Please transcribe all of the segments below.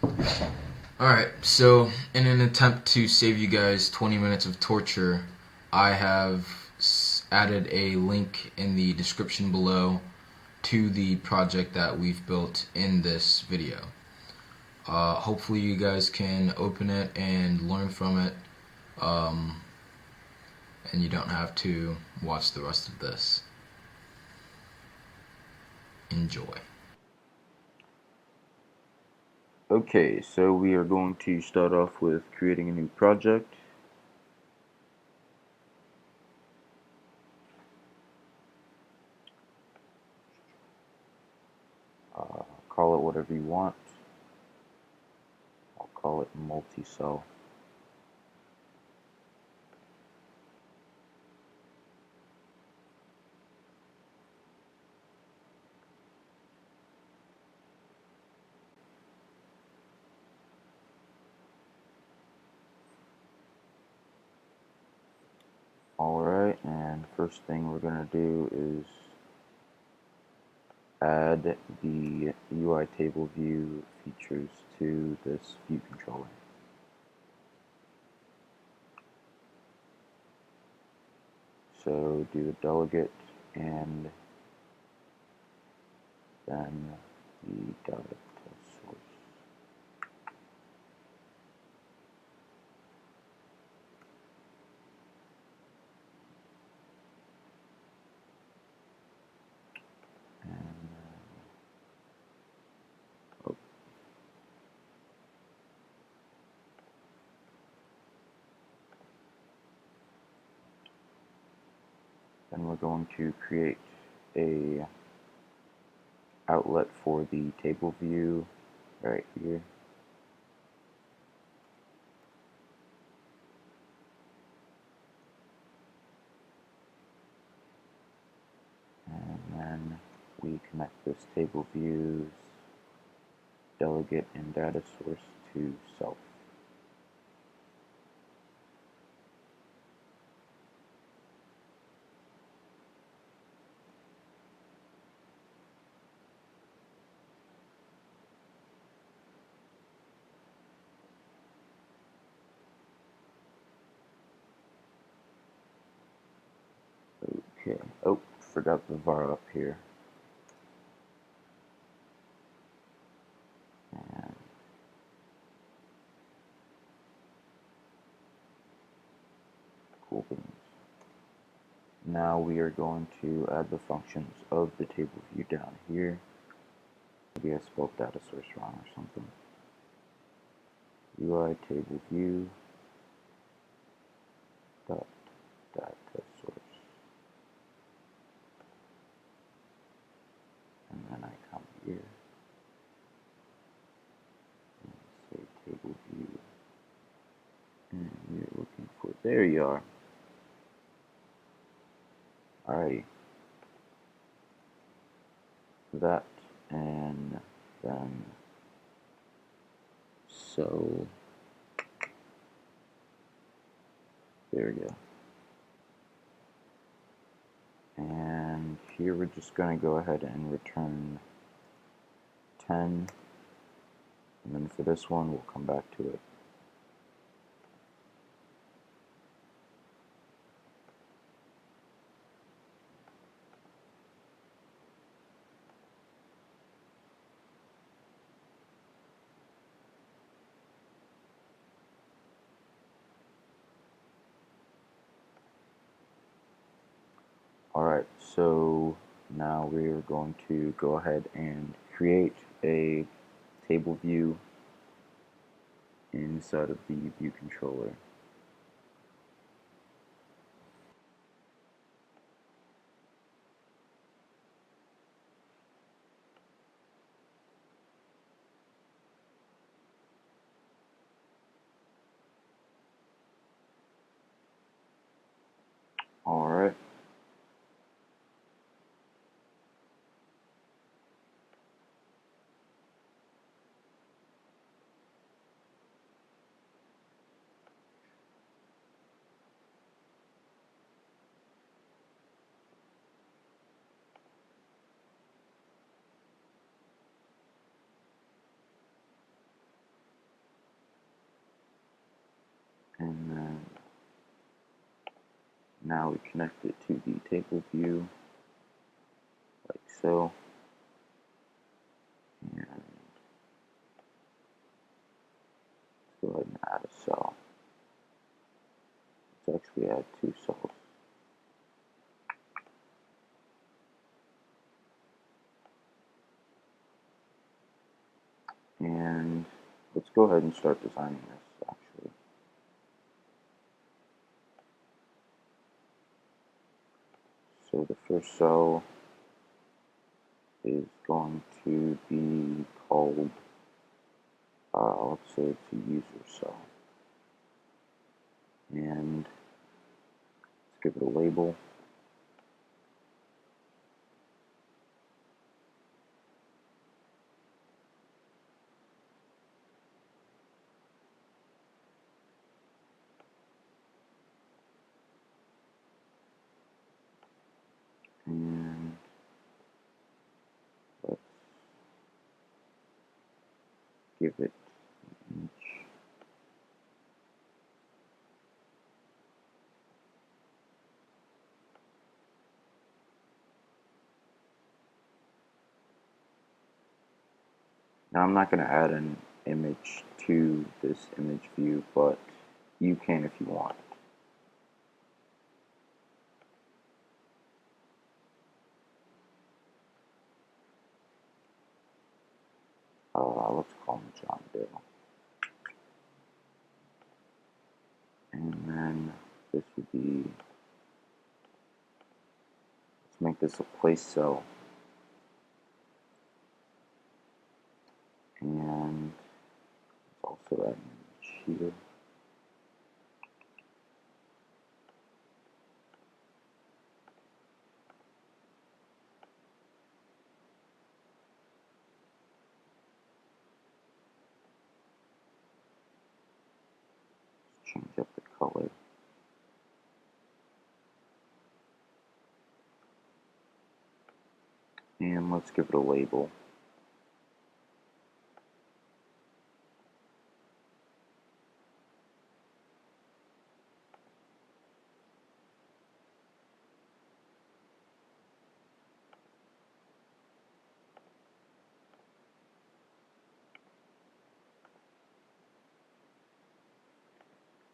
Alright, so in an attempt to save you guys 20 minutes of torture, I have added a link in the description below to the project that we've built in this video. Hopefully you guys can open it and learn from it, and you don't have to watch the rest of this. Enjoy. Okay, so we are going to start off with creating a new project. Call it whatever you want. I'll call it multi-cell. Alright, and first thing we're going to do is add the UI table view features to this view controller. So do the delegate and then the data source. Then we're going to create a outlet for the table view right here. And then we connect this table view's delegate and data source to self. Okay, oh, forgot the var up here. And cool beans. Now we are going to add the functions of the table view down here. Maybe I spelled data source wrong or something. UI table view dot data source. And then I come here and say table view. And you're looking for, there you are. Alrighty. That, and then so there we go. And here we're just going to go ahead and return 10, and then for this one we'll come back to it. Alright, so now we are going to go ahead and create a table view inside of the view controller. Alright. And then now we connect it to the table view, like so. And let's go ahead and add a cell. Let's actually add 2 cells. And let's go ahead and start designing this, actually. So the first cell is going to be called, let's say it's a user cell. And let's give it a label. And let's give it an image. Now I'm not going to add an image to this image view, but you can if you want. Let's call him John Doe. And then this would be, let's make this a place cell. And let's also add an image here. Let's change up the color. And let's give it a label.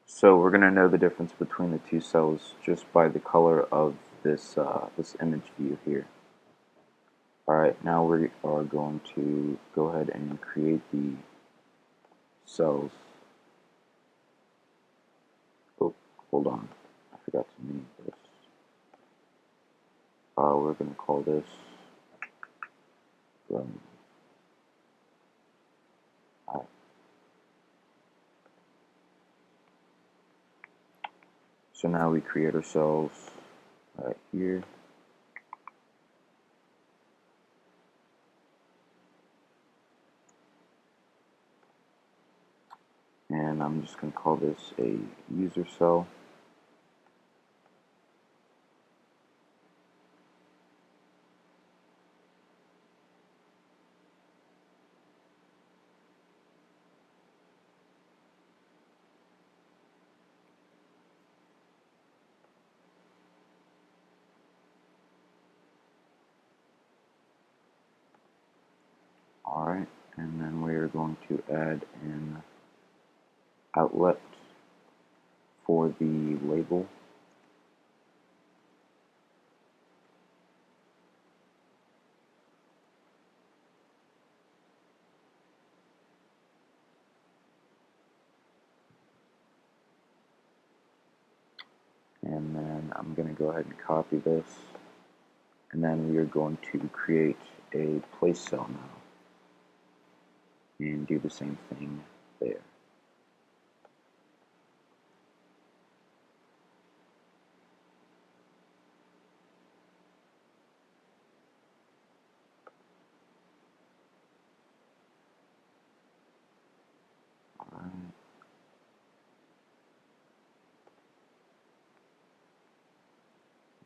So we're going to know the difference between the 2 cells just by the color of this this image view here. Alright, now we are going to go ahead and create the cells. Oh, hold on. I forgot to name this. We're going to call this Alright. So now we create our cells right here. And I'm just going to call this a user cell. Alright, and then we are going to add an outlet for the label. And then I'm going to go ahead and copy this. And then we are going to create a place cell now. And do the same thing there. Alright.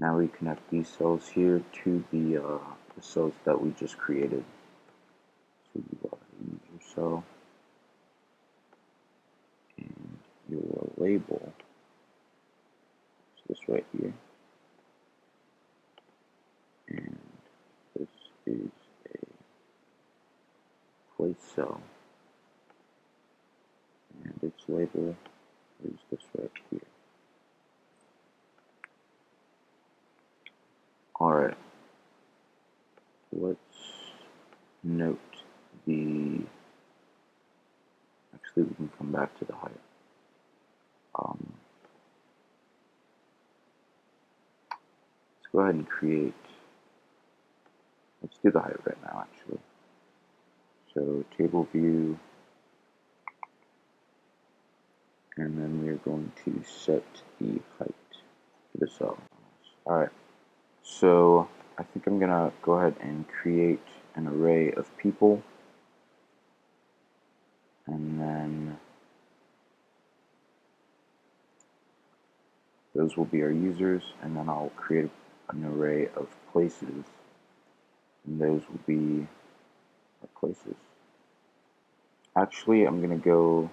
Now we connect these cells here to the cells that we just created. So you got a user cell and your label is this right here, and this is a place cell, and its label is this right here. Alright, let's note the, actually we can come back to the height. Let's go ahead and create, let's do the height right now actually. So table view, and then we're going to set the height for the cell. Alright, so I think I'm going to go ahead and create an array of people, and then those will be our users, and then I'll create an array of places, and those will be our places. Actually, I'm going to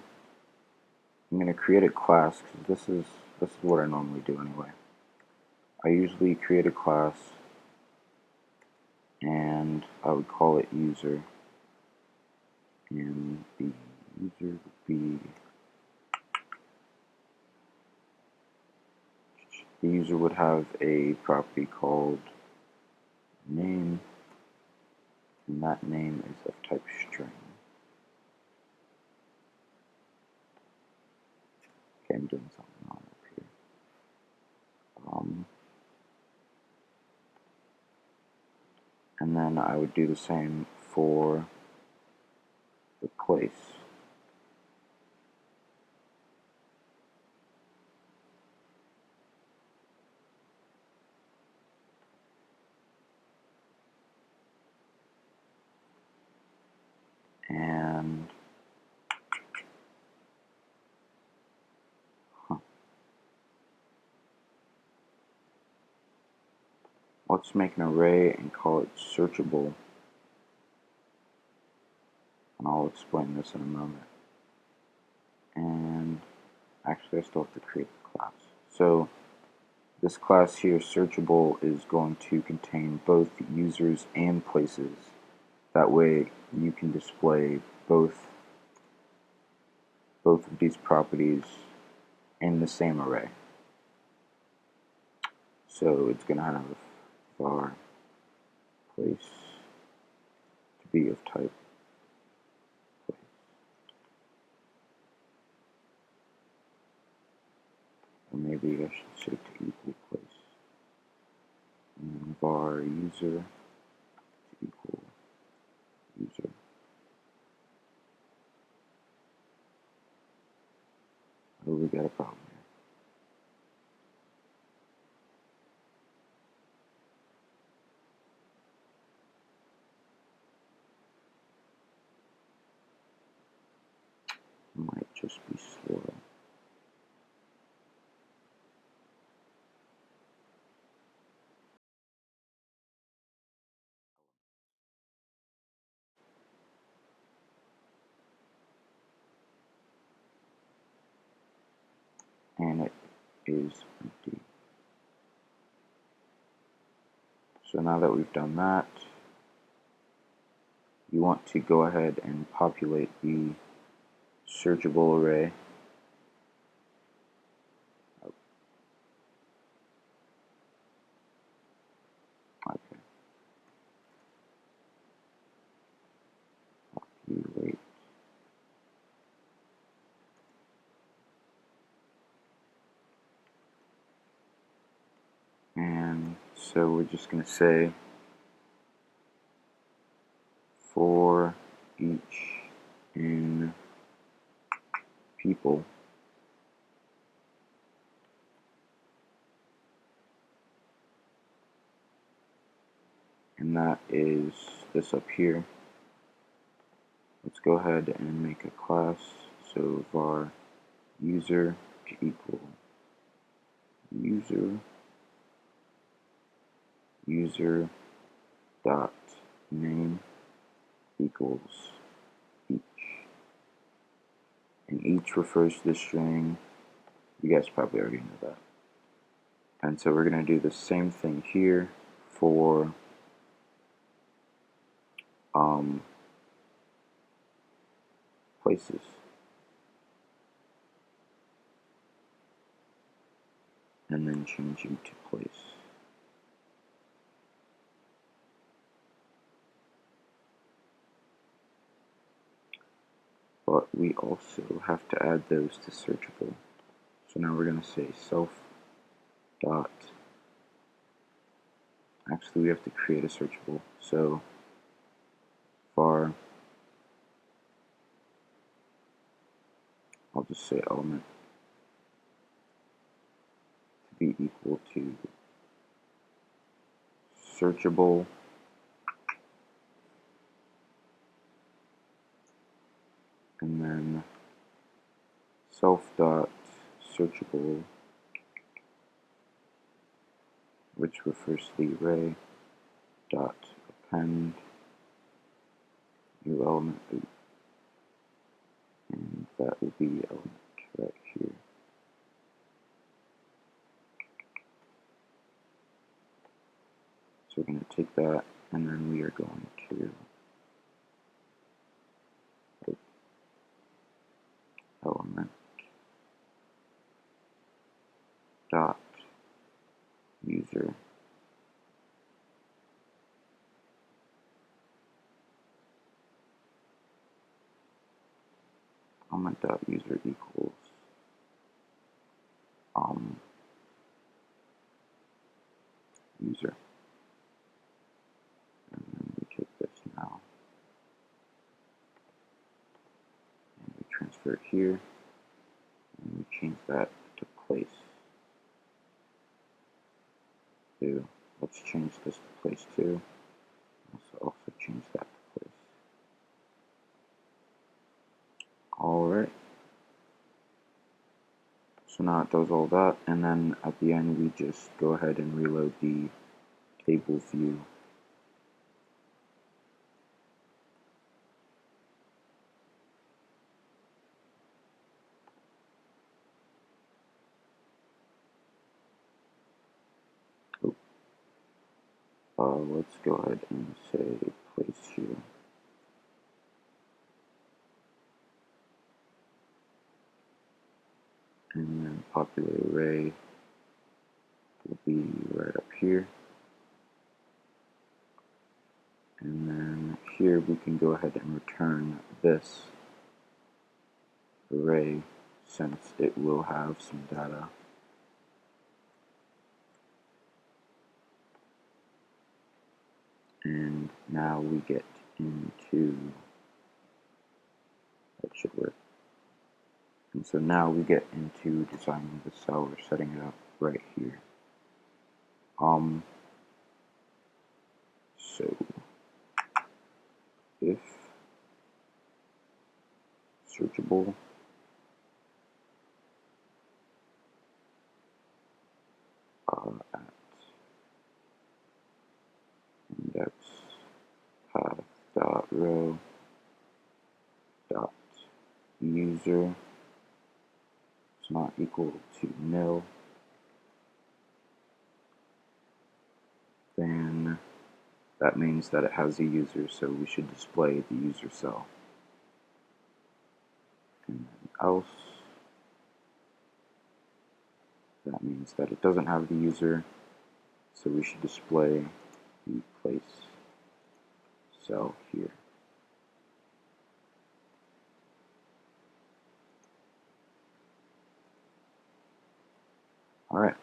create a class, because this is what I normally do anyway. I usually create a class, and I would call it user, and the user would be, the user would have a property called name, and that name is of type string. Okay, I'm doing something wrong up here. And then I would do the same for the place. And let's make an array and call it searchable. And I'll explain this in a moment. And actually I still have to create the class. So this class here, searchable, is going to contain both users and places. That way you can display both of these properties in the same array. So it's going to have var place to be of type place. Or maybe I should say to equal place. And then var user to equal user. Oh, we got a problem here. Might just be slow. And it is empty. So now that we've done that, you want to go ahead and populate the searchable array. Okay. Populate. And so we're just going to say for each in people, and that is this up here. Let's go ahead and make a class. So var user to equal user dot name equals each, and each refers to the string You guys probably already know that. And so we're going to do the same thing here for places. And then changing to place. But we also have to add those to searchable. So now we're going to say self dot. Actually, we have to create a searchable. So var, I'll just say element to be equal to searchable and then self dot searchable, which refers to the array dot append new element, and that will be element right here. So we're going to take that and then we are going to element dot user element dot user equals user, and then we take this now and we transfer it here and we change that to place. Let's change this to place too. Let's also change that to place. Alright. So now it does all that, and then at the end we just go ahead and reload the table view. Let's go ahead and say place here. And then populate array will be right up here. And then here we can go ahead and return this array since it will have some data. And now we get into, that should work. And so now we get into designing the cell or setting it up right here. So if searchable at index path dot row dot user is not equal to nil, then that means that it has a user, so we should display the user cell. And then else, that means that it doesn't have the user, so we should display the place cell here. Alright,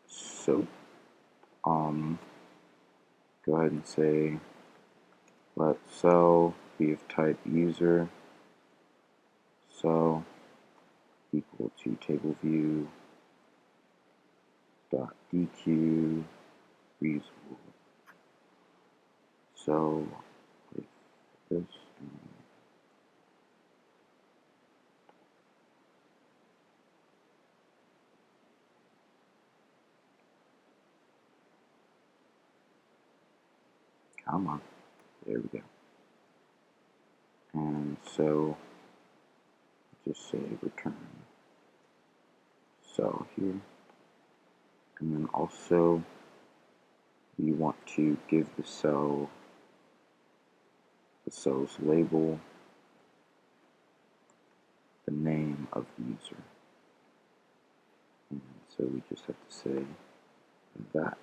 so go ahead and say let cell be of type user cell equal to table view dot dq reusable. So with this, come on, there we go. And so just say return cell here. And then also we want to give the cell's label the name of the user. And so we just have to say that.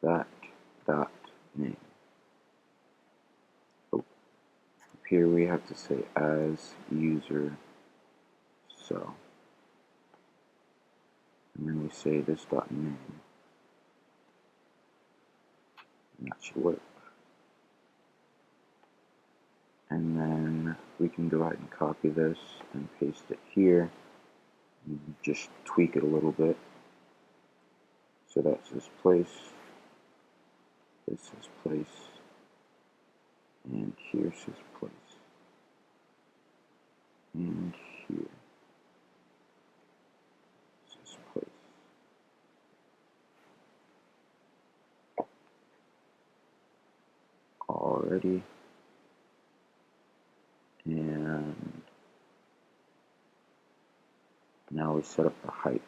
That dot name. Oh, here we have to say as user cell. And then we say this dot name. And that should work. And then we can go ahead and copy this and paste it here. And just tweak it a little bit. So that says place. This says place. And here says place. And here says place. Already. And now we set up the height.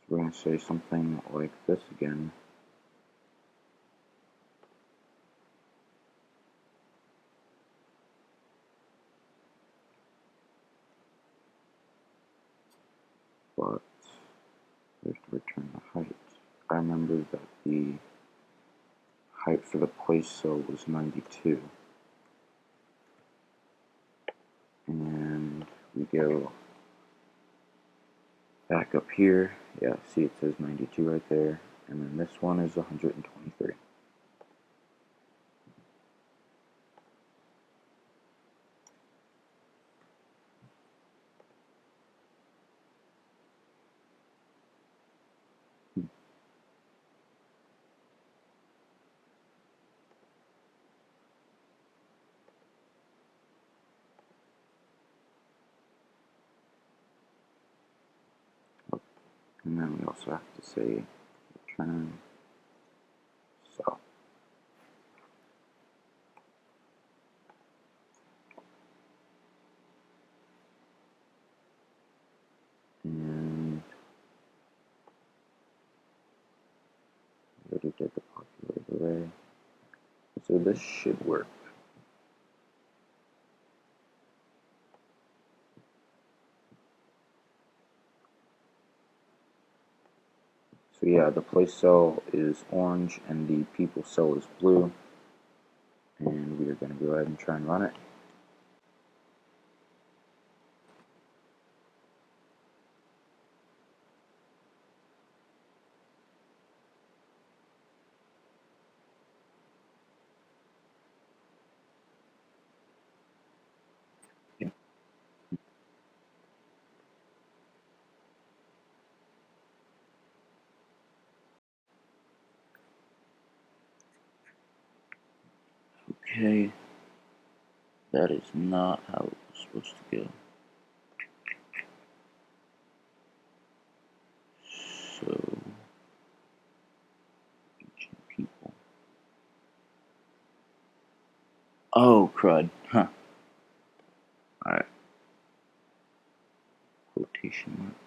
So we're going to say something like this again. But we have to return the height. I remember that the height for the place cell was 92. And we go back up here. Yeah, see it says 92 right there. And then this one is 123. And then we also have to say return cell. And we already did the populate array. So this should work. So yeah, the place cell is orange and the people cell is blue. And we are going to go ahead and try and run it. Okay, that is not how it was supposed to go. So, people. Oh, crud. Huh. Alright. Quotation marks.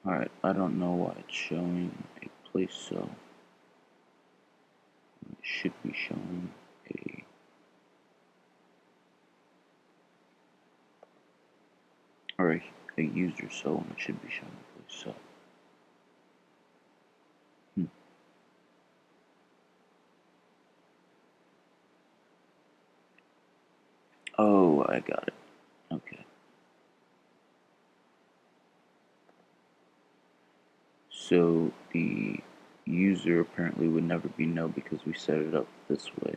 Alright, I don't know why it's showing a place cell. It should be showing a user cell, and it should be showing a place cell. Oh, I got it. Okay. So the user apparently would never be no because we set it up this way.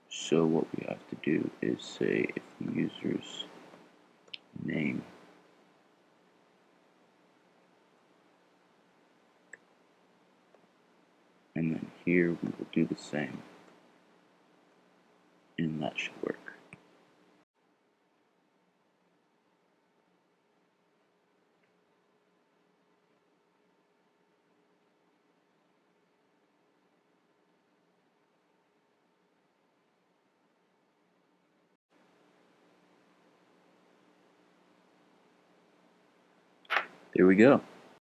So what we have to do is say if the user's name and then here we will do the same, and that should work. There we go.